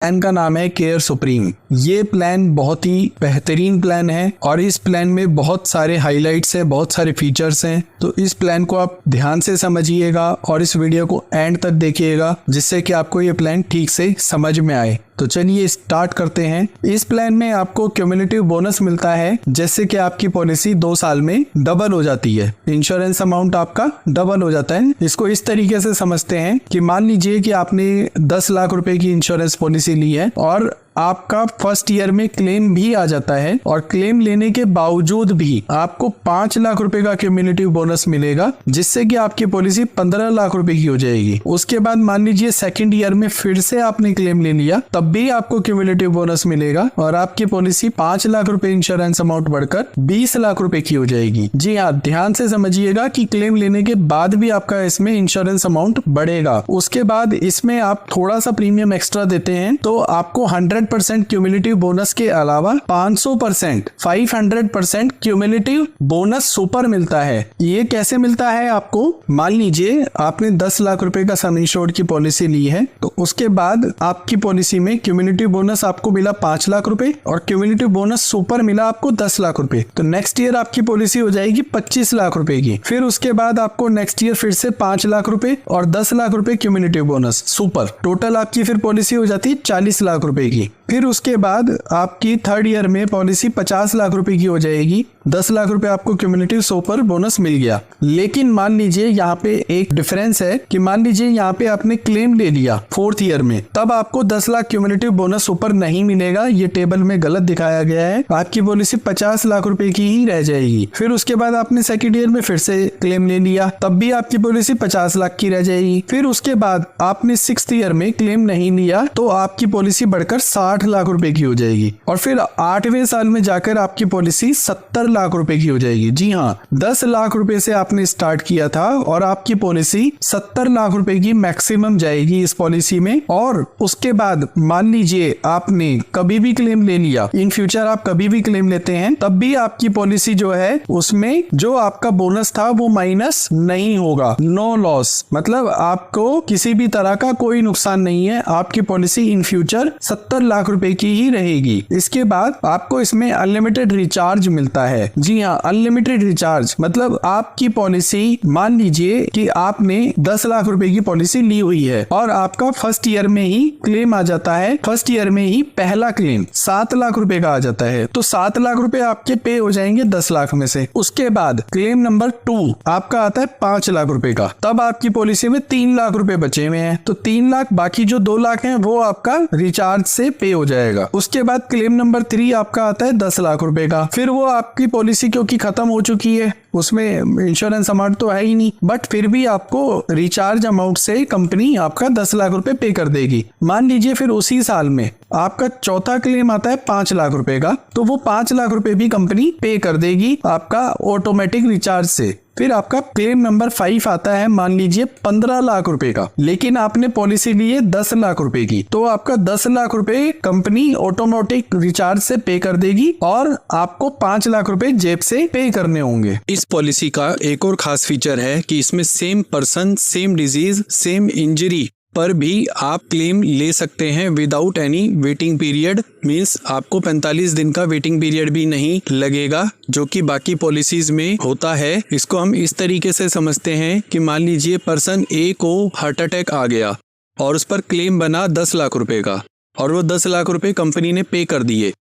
Plan का नाम है केयर सुप्रीम। ये प्लान बहुत ही बेहतरीन प्लान है और इस प्लान में बहुत सारे हाइलाइट्स हैं, बहुत सारे फीचर्स हैं। तो इस प्लान को आप ध्यान से समझिएगा और इस वीडियो को एंड तक देखिएगा, जिससे कि आपको ये प्लान ठीक से समझ में आए। तो चलिए स्टार्ट करते हैं। इस प्लान में आपको क्यूमुलेटिव बोनस मिलता है, जैसे कि आपकी पॉलिसी 2 साल में डबल हो जाती है। इंश्योरेंस अमाउंट आपका डबल हो जाता है। इसको इस तरीके से समझते हैं कि मान लीजिए कि आपने 10 लाख रुपए की इंश्योरेंस पॉलिसी ली है और आपका फर्स्ट ईयर में क्लेम भी आ जाता है और क्लेम लेने के बावजूद भी आपको 5 लाख रुपए का क्यूमुलेटिव बोनस मिलेगा, जिससे कि आपकी पॉलिसी 15 लाख रुपए की हो जाएगी। उसके बाद मान लीजिए सेकंड ईयर में फिर से आपने क्लेम ले लिया, तब भी आपको क्यूमुलेटिव बोनस मिलेगा और आपकी पॉलिसी 5 लाख रुपए इंश्योरेंस अमाउंट बढ़कर 20 लाख रुपए की हो जाएगी। जी हाँ, ध्यान से समझिएगा कि क्लेम लेने के बाद भी आपका इसमें इंश्योरेंस अमाउंट बढ़ेगा। उसके बाद इसमें आप थोड़ा सा प्रीमियम एक्स्ट्रा देते हैं तो आपको 100% क्यूमुलेटिव बोनस के अलावा 500%, 500% क्यूमुलेटिव बोनस सुपर मिलता है। ये कैसे मिलता है आपको? मान लीजिए आपने 10 लाख रुपए का सम इंश्योर्ड की पॉलिसी ली है, तो उसके बाद आपकी पॉलिसी में क्यूमुलेटिव बोनस आपको मिला 5 लाख रुपए और क्यूमुलेटिव बोनस सुपर मिला आपको 10 लाख रुपए। तो नेक्स्ट ईयर आपकी पॉलिसी हो जाएगी 25 लाख रुपए की। फिर उसके बाद आपको नेक्स्ट ईयर फिर से 5 लाख रुपए और 10 लाख रुपए क्यूमुलेटिव बोनस सुपर। टोटल आपकी फिर पॉलिसी हो जाती है 40 लाख रुपए की। फिर उसके बाद आपकी थर्ड ईयर में पॉलिसी 50 लाख रुपए की हो जाएगी। 10 लाख रुपए आपको क्यूमुलेटिव सुपर बोनस मिल गया। लेकिन मान लीजिए यहाँ पे एक डिफरेंस है कि मान लीजिए यहाँ पे आपने क्लेम ले लिया फोर्थ ईयर में, तब आपको 10 लाख क्यूमुलेटिव बोनस सुपर नहीं मिलेगा। ये टेबल में गलत दिखाया गया है। आपकी पॉलिसी 50 लाख रुपए की ही रह जाएगी। फिर उसके बाद आपने सेकंड ईयर में फिर से क्लेम ले लिया, तब भी आपकी पॉलिसी 50 लाख की रह जाएगी। फिर उसके बाद आपने सिक्स्थ ईयर में क्लेम नहीं लिया तो आपकी पॉलिसी बढ़कर 60 लाख रुपए की हो जाएगी और फिर 8वें साल में जाकर आपकी पॉलिसी 70 लाख रुपए की हो जाएगी। जी हाँ, 10 लाख रुपए से आपने स्टार्ट किया था और आपकी पॉलिसी 70 लाख रुपए की मैक्सिमम जाएगी इस पॉलिसी में। और उसके बाद मान लीजिए आपने कभी भी क्लेम ले लिया, इन फ्यूचर आप कभी भी क्लेम लेते हैं, तब भी आपकी पॉलिसी जो है उसमें जो आपका बोनस था वो माइनस नहीं होगा। नो लॉस, मतलब आपको किसी भी तरह का कोई नुकसान नहीं है। आपकी पॉलिसी इन फ्यूचर 70 लाख रुपए की ही रहेगी। इसके बाद आपको इसमें अनलिमिटेड रिचार्ज मिलता है। जी हाँ, अनलिमिटेड रिचार्ज मतलब आपकी पॉलिसी, मान लीजिए कि आपने 10 लाख रुपए की पॉलिसी ली हुई है और आपका फर्स्ट ईयर में ही क्लेम आ जाता है। फर्स्ट ईयर में ही पहला क्लेम 7 लाख रुपए का आ जाता है, तो 7 लाख रुपए आपके पे हो जाएंगे 10 लाख में से। उसके बाद क्लेम नंबर 2 आपका आता है 5 लाख रुपए का, तब आपकी पॉलिसी में 3 लाख रुपए बचे हुए हैं। तो 3 लाख, बाकी जो 2 लाख हैं वो आपका रिचार्ज से पे हो जाएगा। उसके बाद क्लेम नंबर 3 आपका आता है 10 लाख रुपए का। फिर वो आपकी पॉलिसी क्योंकि खत्म हो चुकी है, उसमें इंश्योरेंस अमाउंट तो है ही नहीं, बट फिर भी आपको रिचार्ज अमाउंट से कंपनी आपका 10 लाख रुपए पे कर देगी। मान लीजिए फिर उसी साल में आपका चौथा क्लेम आता है 5 लाख रुपए का, तो वो 5 लाख रुपए भी कंपनी पे कर देगी आपका ऑटोमेटिक रिचार्ज से। फिर आपका क्लेम नंबर 5 आता है, मान लीजिए 15 लाख रुपए का, लेकिन आपने पॉलिसी ली है 10 लाख रुपए की, तो आपका 10 लाख रुपए कंपनी ऑटोमेटिक रिचार्ज से पे कर देगी और आपको 5 लाख रुपए जेब से पे करने होंगे। इस पॉलिसी का एक और खास फीचर है कि इसमें same person, same disease, same injury पर भी आप क्लेम ले सकते हैं without any waiting period. Means आपको 45 दिन का वेटिंग पीरियड भी नहीं लगेगा, जो कि बाकी पॉलिसीज में होता है। इसको हम इस तरीके से समझते हैं कि मान लीजिए पर्सन ए को हार्ट अटैक आ गया और उस पर क्लेम बना 10 लाख रुपए का और वो 10 लाख रुपए कंपनी ने पे कर दिए।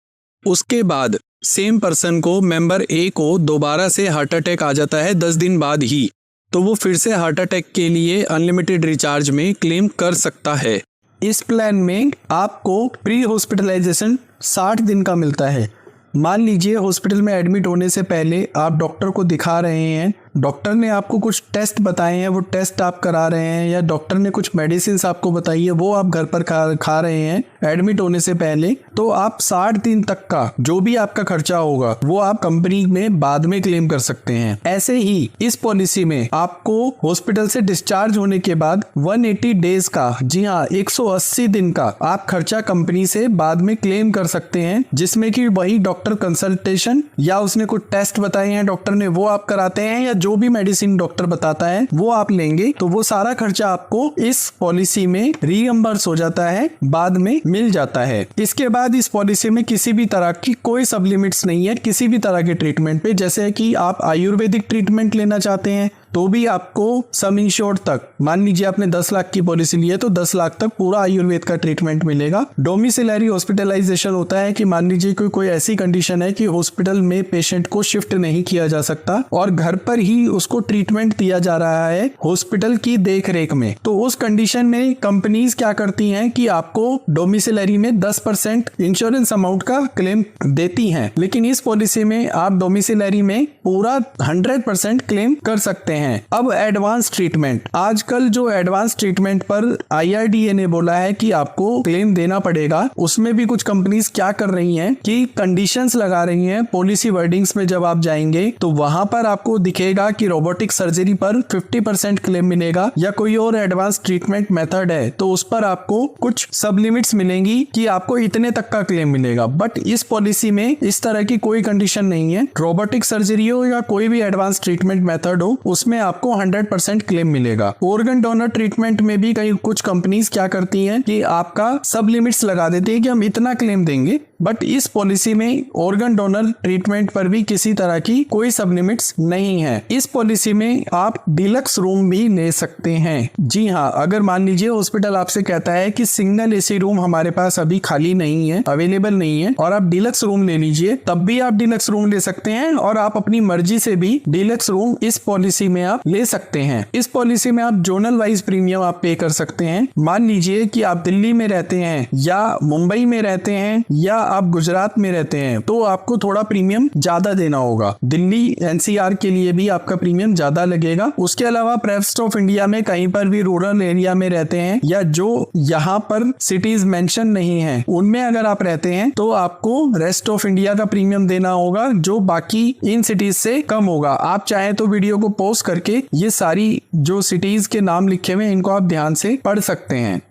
उसके बाद सेम पर्सन को, मेंबर ए को, दोबारा से हार्ट अटैक आ जाता है 10 दिन बाद ही, तो वो फिर से हार्ट अटैक के लिए अनलिमिटेड रिचार्ज में क्लेम कर सकता है। इस प्लान में आपको प्री हॉस्पिटलाइजेशन 60 दिन का मिलता है। मान लीजिए हॉस्पिटल में एडमिट होने से पहले आप डॉक्टर को दिखा रहे हैं, डॉक्टर ने आपको कुछ टेस्ट बताए हैं, वो टेस्ट आप करा रहे हैं, या डॉक्टर ने कुछ मेडिसिन आपको बताई है वो आप घर पर खा रहे हैं एडमिट होने से पहले, तो आप 60 दिन तक का जो भी आपका खर्चा होगा वो आप कंपनी में बाद में क्लेम कर सकते हैं। ऐसे ही इस पॉलिसी में आपको हॉस्पिटल से डिस्चार्ज होने के बाद 180 डेज का, जी हाँ 180 दिन का आप खर्चा कंपनी से बाद में क्लेम कर सकते हैं, जिसमें कि वही डॉक्टर कंसल्टेशन या उसने कुछ टेस्ट बताए हैं डॉक्टर ने वो आप कराते हैं, या जो भी मेडिसिन डॉक्टर बताता है वो आप लेंगे तो वो सारा खर्चा आपको इस पॉलिसी में रीइंबर्स हो जाता है, बाद में मिल जाता है। इसके बाद इस पॉलिसी में किसी भी तरह की कोई सब लिमिट्स नहीं है किसी भी तरह के ट्रीटमेंट पे। जैसे कि आप आयुर्वेदिक ट्रीटमेंट लेना चाहते हैं तो भी आपको सम इंश्योर्ड तक, मान लीजिए आपने 10 लाख की पॉलिसी ली है तो 10 लाख तक पूरा आयुर्वेद का ट्रीटमेंट मिलेगा। डोमिसिलरी हॉस्पिटलाइजेशन होता है कि मान लीजिए कोई ऐसी कंडीशन है कि हॉस्पिटल में पेशेंट को शिफ्ट नहीं किया जा सकता और घर पर ही उसको ट्रीटमेंट दिया जा रहा है हॉस्पिटल की देखरेख में, तो उस कंडीशन में कंपनीज क्या करती हैं कि आपको डोमिसिलरी में 10% इंश्योरेंस अमाउंट का क्लेम देती हैं। लेकिन इस पॉलिसी में आप डोमिसिलरी में पूरा 100% क्लेम कर सकते हैं। अब एडवांस ट्रीटमेंट, आजकल जो एडवांस ट्रीटमेंट पर IRDA ने बोला है कि आपको क्लेम देना पड़ेगा, उसमें भी कुछ कंपनीज क्या कर रही हैं कि कंडीशंस लगा रही हैं। पॉलिसी वर्डिंग्स में जब आप जाएंगे तो वहां पर आपको दिखेगा कि रोबोटिक सर्जरी पर 50% क्लेम मिलेगा या कोई और एडवांस ट्रीटमेंट मेथड है तो उस पर आपको कुछ सब लिमिट्स मिलेंगी कि आपको इतने तक का क्लेम मिलेगा। बट इस पॉलिसी में इस तरह की कोई कंडीशन नहीं है। रोबोटिक सर्जरी हो या कोई भी एडवांस ट्रीटमेंट मेथड हो उसमें आपको 100% क्लेम मिलेगा। ऑर्गन डोनर ट्रीटमेंट में भी कई कुछ कंपनीज क्या करती हैं कि आपका सब लिमिट्स लगा देती है कि हम इतना क्लेम देंगे, बट इस पॉलिसी में ऑर्गन डोनर ट्रीटमेंट पर भी किसी तरह की कोई सब लिमिट्स नहीं है। इस पॉलिसी में आप डिलक्स रूम भी ले सकते हैं। जी हाँ, अगर मान लीजिए हॉस्पिटल आपसे कहता है कि सिंगल AC रूम हमारे पास अभी खाली नहीं है, अवेलेबल नहीं है और आप डिलक्स रूम ले लीजिए, तब भी आप डिलक्स रूम ले सकते हैं और आप अपनी मर्जी से भी डिलक्स रूम इस पॉलिसी में आप ले सकते हैं। इस पॉलिसी में आप जोनल वाइज प्रीमियम आप पे कर सकते हैं। मान लीजिए कि आप दिल्ली में रहते हैं या मुंबई में रहते हैं या आप गुजरात में रहते हैं तो आपको थोड़ा प्रीमियम ज्यादा देना होगा। दिल्ली NCR के लिए भी आपका प्रीमियम ज्यादा लगेगा। उसके अलावा रेस्ट ऑफ इंडिया में कहीं पर भी रूरल एरिया में रहते हैं या जो यहाँ पर सिटीज मेंशन नहीं है उनमें अगर आप रहते हैं तो आपको रेस्ट ऑफ इंडिया का प्रीमियम देना होगा जो बाकी इन सिटीज से कम होगा। आप चाहे तो वीडियो को पॉज करके ये सारी जो सिटीज के नाम लिखे हुए हैं इनको आप ध्यान से पढ़ सकते हैं।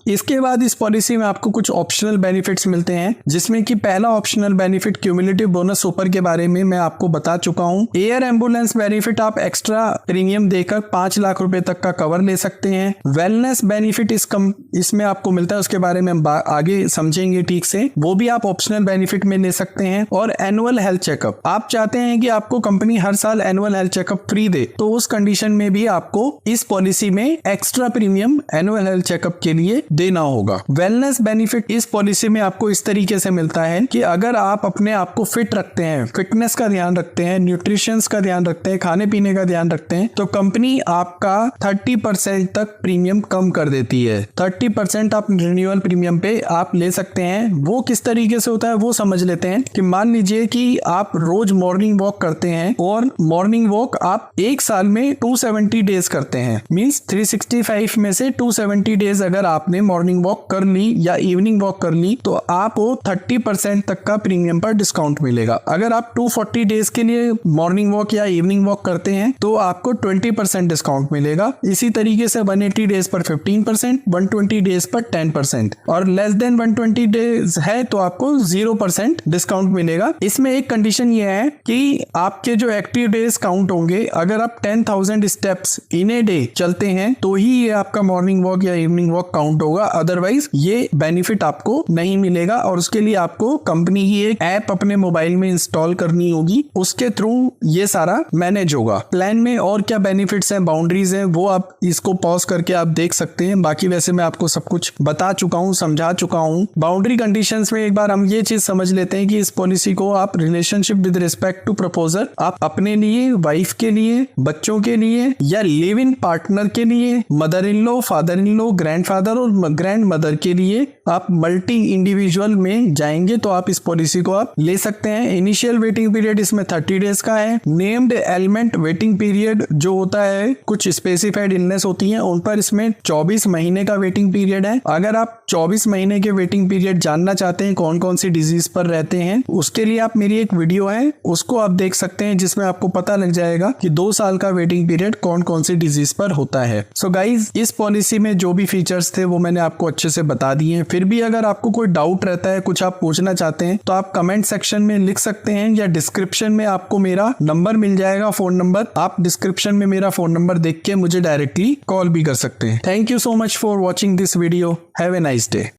इसके बाद इस पॉलिसी में आपको कुछ ऑप्शनल बेनिफिट्स मिलते हैं, जिसमें कि पहला optional benefit cumulative bonus super के बारे में मैं आपको बता चुका हूं। एयर एम्बुलेंस बेनिफिट, आप एक्स्ट्रा प्रीमियम देकर 5 लाख रुपए तक का कवर ले सकते हैं। वेलनेस बेनिफिट इसमें आपको मिलता है, उसके बारे में हम आगे समझेंगे ठीक से, वो भी आप ऑप्शनल बेनिफिट में ले सकते हैं। और एनुअल हेल्थ चेकअप, आप चाहते हैं कि आपको कंपनी हर साल एनुअल हेल्थ चेकअप फ्री दे तो उस कंडीशन में भी आपको इस पॉलिसी में extra premium annual health checkup के लिए देना होगा। वेलनेस बेनिफिट इस पॉलिसी में आपको इस तरीके से मिलता है कि अगर आप अपने आप को फिट रखते हैं, फिटनेस का ध्यान रखते हैं, न्यूट्रिशंस का ध्यान रखते हैं, खाने पीने का ध्यान रखते हैं, तो कंपनी आपका 30% तक प्रीमियम कम कर देती है। 30% आप रिन्यूअल प्रीमियम पे आप ले सकते हैं। वो किस तरीके से होता है वो समझ लेते हैं कि मान लीजिए कि आप रोज मॉर्निंग वॉक करते हैं और मॉर्निंग वॉक आप एक साल में 270 डेज करते हैं, मींस 365 में से 270 डेज अगर आपने मॉर्निंग वॉक कर ली या इवनिंग वॉक कर ली तो आपको 30% तक का प्रीमियम पर डिस्काउंट मिलेगा। अगर आप 240 डेज के लिए मॉर्निंग वॉक या इवनिंग वॉक करते हैं तो आपको 20% डिस्काउंट मिलेगा। इसी तरीके से 180 डेज पर 15%, 120 डेज पर 10% और लेस देन 120 डेज है तो आपको 0% डिस्काउंट मिलेगा। इसमें एक कंडीशन ये है कि आपके जो एक्टिव डेज काउंट होंगे, अगर आप 10,000 स्टेप्स इन ए डे चलते हैं तो ही ये आपका मॉर्निंग वॉक या इवनिंग वॉक काउंट होगा, अदरवाइज ये बेनिफिट आपको नहीं मिलेगा। और उसके लिए आपको कंपनी की एक ऐप अपने मोबाइल में इंस्टॉल करनी होगी, उसके थ्रू ये सारा मैनेज होगा। प्लान में और क्या बेनिफिट्स हैं, बाउंड्रीज हैं, वो आप इसको पॉज करके आप देख सकते हैं। बाकी वैसे मैं आपको सब कुछ बता चुका हूँ, समझा चुका हूँ। बाउंड्री कंडीशंस में एक बार हम ये चीज समझ लेते हैं कि इस पॉलिसी को आप relationship with respect to proposer आप अपने लिए, वाइफ के लिए, बच्चों के लिए या लिव इन पार्टनर के लिए, mother in law, father in law, grandfather और ग्रैंड मदर के लिए आप मल्टी इंडिविजुअल में जाएंगे तो आप इस पॉलिसी को आप ले सकते हैं। इनिशियल वेटिंग पीरियड इसमें 30 डेज का है। नेम्ड एलिमेंट वेटिंग पीरियड जो होता है, कुछ स्पेसिफाइड इलनेस होती है उन पर इसमें 24 महीने का वेटिंग पीरियड है। अगर आप 24 महीने के वेटिंग पीरियड जानना चाहते हैं कौन कौन सी डिजीज पर रहते हैं, उसके लिए आप मेरी एक वीडियो है उसको आप देख सकते हैं, जिसमें आपको पता लग जाएगा कि 2 साल का वेटिंग पीरियड कौन कौन सी डिजीज पर होता है। सो गाइज, इस पॉलिसी में जो भी फीचर्स थे वो मैंने आपको अच्छे से बता दिए हैं। फिर भी अगर आपको कोई डाउट रहता है, कुछ आप पूछना चाहते हैं, तो आप कमेंट सेक्शन में लिख सकते हैं या डिस्क्रिप्शन में आपको मेरा नंबर मिल जाएगा, फोन नंबर। आप डिस्क्रिप्शन में मेरा फोन नंबर देख के मुझे डायरेक्टली कॉल भी कर सकते हैं। Thank you so much for watching this video. Have a nice day.